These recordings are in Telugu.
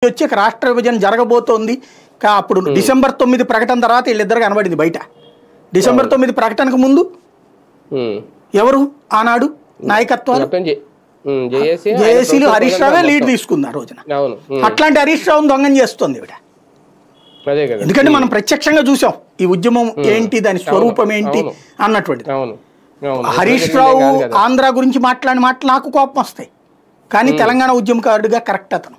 వచ్చాక రాష్ట్ర విభజన జరగబోతోంది. అప్పుడు డిసెంబర్ 9 ప్రకటన తర్వాత వీళ్ళిద్దరు కనబడింది బయట. డిసెంబర్ 9 ప్రకటనకు ముందు ఎవరు ఆనాడు నాయకత్వాలు జేఏసీలు హరీష్ రావే లీడ్ తీసుకుంది ఆ రోజున. అట్లాంటి హరీష్ రావును దొంగం చేస్తుంది ఇవిడ. ఎందుకంటే మనం ప్రత్యక్షంగా చూసాం ఈ ఉద్యమం ఏంటి, దాని స్వరూపం ఏంటి అన్నటువంటిది. హరీష్ రావు ఆంధ్ర గురించి మాట్లాడిన మాటలు నాకు కోపం వస్తాయి, కానీ తెలంగాణ ఉద్యమకారుడిగా కరెక్ట్ అతను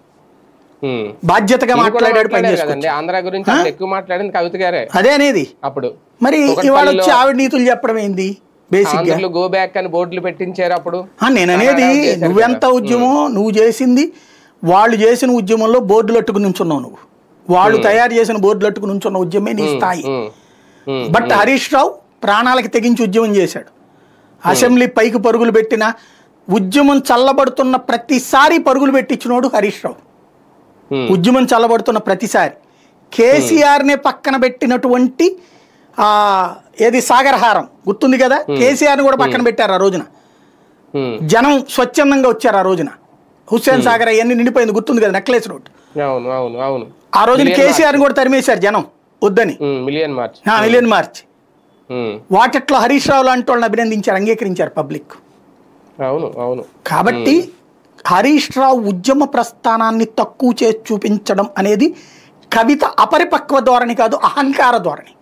బాధ్యతగా మాట్లాడాడు, పనిచేసుకోండి. ఆంధ్ర గురించి ఎక్కువ మాట్లాడింది కవిత గారే అదే అనేది. అప్పుడు మరి ఇవాళ వచ్చి ఆవిడ నీతులు చెప్పడం ఏంది? బేసిక్ గా గో బ్యాక్ అని బోర్డులు పెట్టించారు అప్పుడు. నేను అనేది నువ్వెంత ఉద్యమం నువ్వు చేసింది, వాళ్ళు చేసిన ఉద్యమంలో బోర్డులు అట్టుకుని నుంచున్నావు నువ్వు, వాళ్ళు తయారు చేసిన బోర్డులు అట్టుకుని నుంచున్న ఉద్యమే నీ స్థాయి. బట్ హరీష్ రావు ప్రాణాలకి తెగించి ఉద్యమం చేశాడు. అసెంబ్లీ పైకి పరుగులు పెట్టిన ఉద్యమం చల్లబడుతున్న ప్రతిసారి పరుగులు పెట్టించినోడు హరీష్ రావు. ఉద్యమం చల్లబడుతున్న ప్రతిసారి కేసీఆర్నే పక్కన పెట్టినటువంటి ఏది సాగరహారం గుర్తుంది కదా, కేసీఆర్ని కూడా పక్కన పెట్టారు ఆ రోజున. జనం స్వచ్ఛందంగా వచ్చారు ఆ రోజున. హుస్సేన్ సాగర్ అవన్నీ నిండిపోయింది గుర్తుంది కదా, నెక్లెస్ రోడ్. ఆ రోజున కేసీఆర్ని కూడా తరిమేశారు జనం వద్దని, మిలియన్ మార్చ్. వాటిట్లో హరీష్ రావు లాంటి వాళ్ళని అభినందించారు, అంగీకరించారు పబ్లిక్. కాబట్టి హరీష్ రావు ఉద్యమ ప్రస్థానాన్ని తక్కువ చేసి చూపించడం అనేది కవిత అపరిపక్వ ధోరణి కాదు, అహంకార ధోరణి.